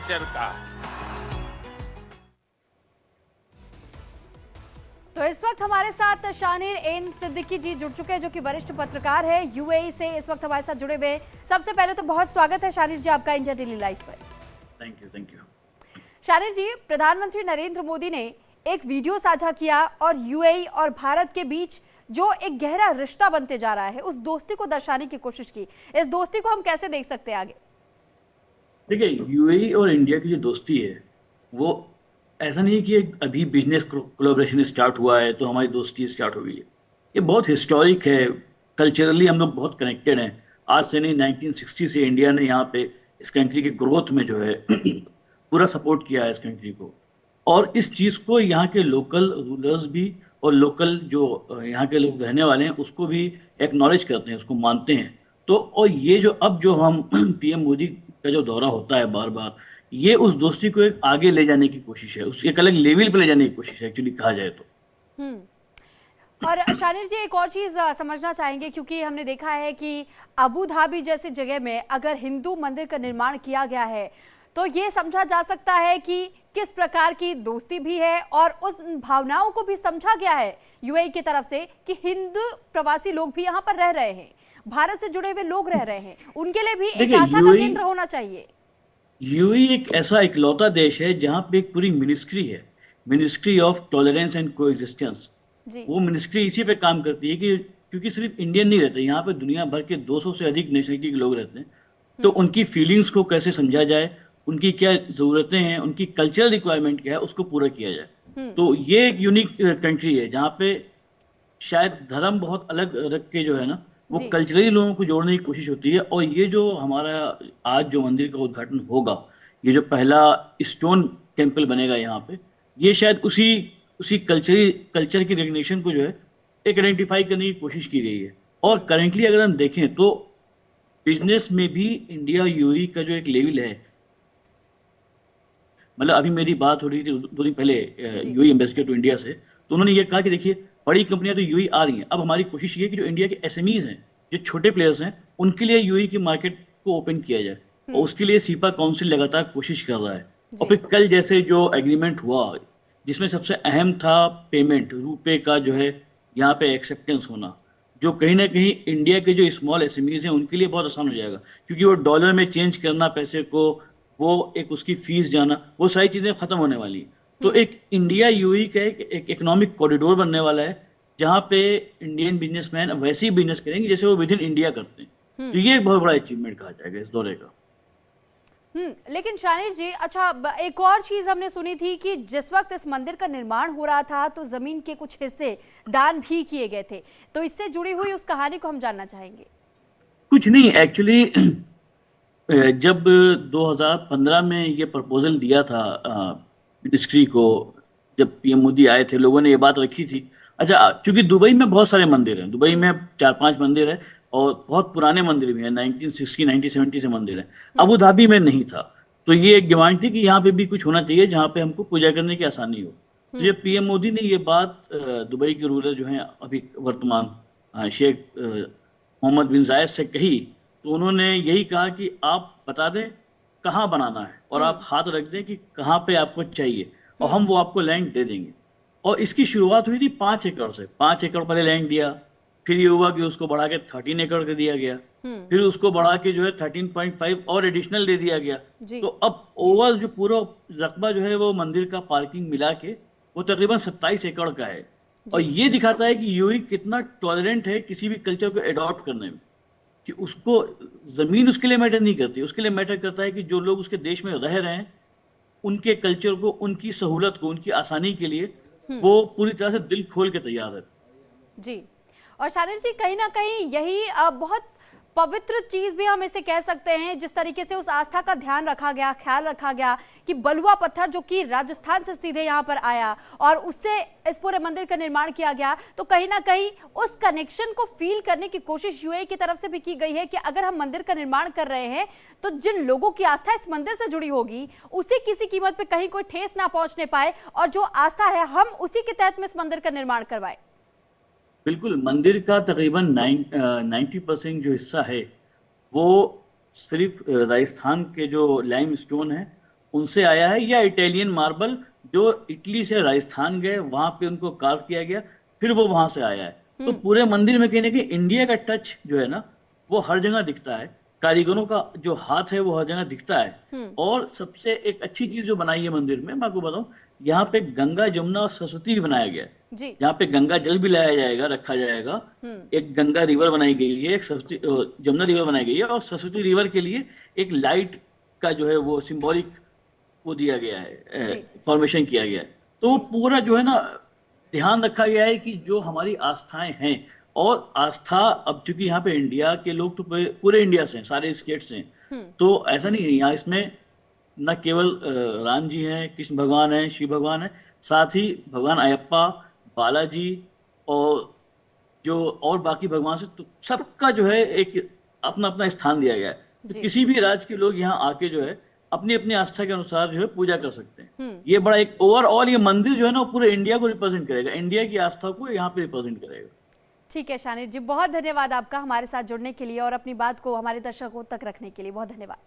Culture का। तो इस वक्त हमारे साथ शानिर एन सिद्दीकी जी जुड़ चुके हैं, जो कि वरिष्ठ पत्रकार है यूएई से, इस वक्त हमारे साथ जुड़े हुए हैं। सबसे पहले तो बहुत स्वागत है शानिर जी आपका इंडिया डेली लाइफ पर। Thank you. शानिर जी, प्रधानमंत्री नरेंद्र मोदी ने एक वीडियो साझा किया और यूएई और भारत के बीच जो एक गहरा रिश्ता बनते जा रहा है, उस दोस्ती को दर्शाने की कोशिश की। इस दोस्ती को हम कैसे देख सकते हैं आगे? देखिए, यूएई और इंडिया की जो दोस्ती है वो ऐसा नहीं है कि अभी बिजनेस कोलैबोरेशन स्टार्ट हुआ है तो हमारी दोस्ती स्टार्ट हो गई है। ये बहुत हिस्टोरिक है। कल्चरली हम लोग बहुत कनेक्टेड हैं। आज से नहीं, 1960 से इंडिया ने यहाँ पे इस कंट्री के ग्रोथ में जो है पूरा सपोर्ट किया है इस कंट्री को। और इस चीज़ को यहाँ के लोकल रूलर्स भी और लोकल जो यहाँ के लोग रहने वाले हैं उसको भी एक्नॉलेज करते हैं, उसको मानते हैं। तो और ये जो अब जो हम पीएम मोदी का जो दौरा होता है बार बार, ये उस दोस्ती को एक आगे ले जाने की कोशिश है, उसके एक अलग लेवल पे ले जाने की कोशिश है एक्चुअली कहा जाए तो। और शानिर जी, एक और चीज समझना चाहेंगे, क्योंकि हमने देखा है कि अबू धाबी जैसी जगह में अगर हिंदू मंदिर का निर्माण किया गया है तो ये समझा जा सकता है कि किस प्रकार की दोस्ती भी है, और उस भावनाओं को भी समझा गया है यूएई की तरफ से कि हिंदू प्रवासी लोग भी यहाँ पर रह रहे हैं, भारत से जुड़े हुए लोग रह रहे हैं, उनके लिए भी एक आस्था का केंद्र होना चाहिए। यूएई एक ऐसा इकलौता देश है जहाँ पे एक पूरी मिनिस्ट्री है, ministry of tolerance and coexistence. वो मिनिस्ट्री इसी पे काम करती है कि क्योंकि सिर्फ इंडियन नहीं रहते यहाँ पे, दुनिया भर के 200 से अधिक नेशनलिटी के लोग रहते हैं। तो उनकी फीलिंग्स को कैसे समझा जाए, उनकी क्या ज़रूरतें हैं, उनकी कल्चरल रिक्वायरमेंट क्या है, उसको पूरा किया जाए। तो ये एक यूनिक कंट्री है जहाँ पे शायद धर्म बहुत अलग रख के जो है ना, वो कल्चरली लोगों को जोड़ने की कोशिश होती है। और ये जो हमारा आज जो मंदिर का उद्घाटन होगा, ये जो पहला स्टोन टेम्पल बनेगा यहाँ पे, ये शायद उसी कल्चर की रिकग्निशन को जो है एक आइडेंटिफाई करने की कोशिश की गई है। और करेंटली अगर हम देखें तो बिजनेस में भी इंडिया यूएई का जो एक लेवल है, मतलब अभी मेरी बात हो रही थी 2 दिन पहले यूएई एम्बेसडर टू इंडिया से, तो उन्होंने ये कहा कि देखिए बड़ी कंपनियां तो यूएई आ रही हैं, अब हमारी कोशिश ये है कि जो इंडिया के एसएमईज हैं, जो छोटे प्लेयर्स हैं, उनके लिए यूएई की मार्केट को ओपन किया जाए। और उसके लिए सीपा काउंसिल लगातार कोशिश कर रहा है। और फिर कल जैसे जो एग्रीमेंट हुआ, जिसमें सबसे अहम था पेमेंट, रुपए का जो है यहाँ पे एक्सेप्टेंस होना, जो कहीं ना कहीं इंडिया के जो स्मॉल एसएमईज हैं उनके लिए बहुत आसान हो जाएगा, क्योंकि वो डॉलर में चेंज करना पैसे को, वो एक उसकी फीस जाना, वो सारी चीजें खत्म होने वाली हैं। तो एक इंडिया यूएई का एक इकोनॉमिक कॉरिडोर बनने वाला है, जहाँ पे इंडियन बिजनेसमैन वैसे ही बिजनेस करेंगे जैसे वो विद इन इंडिया करते हैं। तो ये एक बहुत बड़ा अचीवमेंट कहा जाएगा इस दौरे का। लेकिन शानिर जी, अच्छा, एक और चीज हमने सुनी थी कि जिस वक्त इस मंदिर का निर्माण हो रहा था तो जमीन के कुछ हिस्से दान भी किए गए थे, तो इससे जुड़ी हुई उस कहानी को हम जानना चाहेंगे। कुछ नहीं, एक्चुअली जब 2015 में ये प्रपोजल दिया था मिनिस्ट्री को, जब पीएम मोदी आए थे, लोगों ने ये बात रखी थी। अच्छा, क्योंकि दुबई में बहुत सारे मंदिर हैं, दुबई में 4-5 मंदिर है और बहुत पुराने मंदिर भी हैं, 1960 1970 से मंदिर है। अबू धाबी में नहीं था, तो ये एक डिमांड थी कि यहाँ पे भी कुछ होना चाहिए जहाँ पे हमको पूजा करने की आसानी हो। तो ये पीएम मोदी ने ये बात दुबई के रूलर जो हैं अभी वर्तमान शेख मोहम्मद बिन जायद से कही, तो उन्होंने यही कहा कि आप बता दें कहाँ बनाना है और आप हाथ रख दें कि कहाँ पे आपको चाहिए और हम वो आपको लैंड दे देंगे। और इसकी शुरुआत हुई थी 5 एकड़ से। 5 एकड़ पहले लैंड दिया, फिर ये हुआ कि उसको बढ़ा के 13 एकड़ कर दिया गया, फिर उसको बढ़ा के जो है 13.5 और एडिशनल दे दिया गया। तो अब ओवरऑल जो पूरा रकबा जो है वो मंदिर का पार्किंग मिला के वो तकरीबन 27 एकड़ का है। और ये दिखाता है कि यूएई कितना टॉलरेंट है किसी भी कल्चर को अडॉप्ट करने में, कि उसको जमीन उसके लिए मैटर नहीं करती, उसके लिए मैटर करता है कि जो लोग उसके देश में रह रहे हैं उनके कल्चर को, उनकी सहूलत को, उनकी आसानी के लिए वो पूरी तरह से दिल खोल के तैयार है। जी, और शानिर जी, कहीं ना कहीं यही बहुत पवित्र चीज भी हम इसे कह सकते हैं, जिस तरीके से उस आस्था का ध्यान रखा गया, ख्याल रखा गया कि बलुआ पत्थर जो कि राजस्थान से सीधे यहाँ पर आया और उससे इस पूरे मंदिर का निर्माण किया गया, तो कहीं ना कहीं उस कनेक्शन को फील करने की कोशिश यूएई की तरफ से भी की गई है कि अगर हम मंदिर का निर्माण कर रहे हैं तो जिन लोगों की आस्था इस मंदिर से जुड़ी होगी उसे किसी कीमत पे कहीं कोई ठेस ना पहुंचने पाए, और जो आस्था है हम उसी के तहत में इस मंदिर का निर्माण करवाएं। बिल्कुल, मंदिर का तकरीबन 90% जो हिस्सा है वो सिर्फ राजस्थान के जो लाइमस्टोन है उनसे आया है, या इटालियन मार्बल जो इटली से राजस्थान गए वहां पे उनको कार्व किया गया, फिर वो वहां से आया है। तो पूरे मंदिर में कहीं ना कहीं इंडिया का टच जो है ना वो हर जगह दिखता है, कारीगरों का जो हाथ है वो हर जगह दिखता है। और सबसे एक अच्छी चीज जो बनाई है मंदिर में, मैं आपको बताऊं, यहाँ पे गंगा जमुना और सरस्वती भी बनाया गया है। जी। जहाँ पे गंगा जल भी लाया जाएगा, रखा जाएगा। एक गंगा रिवर बनाई गई है, एक सरस्वती जमुना रिवर बनाई गई है, और सरस्वती रिवर के लिए एक लाइट का जो है वो सिंबॉलिक वो दिया गया है, जी। फॉर्मेशन किया गया है। तो वो जी। पूरा जो है ना ध्यान रखा गया है कि जो हमारी आस्थाएं हैं, और आस्था, अब चूंकि यहाँ पे इंडिया के लोग तो पूरे इंडिया से हैं, सारे स्टेट से हैं, तो ऐसा नहीं है, यहाँ इसमें न केवल राम जी हैं, कृष्ण भगवान हैं, शिव भगवान हैं, साथ ही भगवान अयप्पा, बालाजी, और जो और बाकी भगवान से, तो सबका जो है एक अपना अपना स्थान दिया गया है। तो जी। किसी भी राज्य के लोग यहाँ आके जो है अपनी अपनी आस्था के अनुसार जो है पूजा कर सकते हैं। हम्म। ये बड़ा एक ओवरऑल ये मंदिर जो है ना वो पूरे इंडिया को रिप्रेजेंट करेगा, इंडिया की आस्था को यहाँ पे रिप्रेजेंट करेगा। ठीक है शानिर जी, बहुत धन्यवाद आपका हमारे साथ जुड़ने के लिए और अपनी बात को हमारे दर्शकों तक रखने के लिए। बहुत धन्यवाद।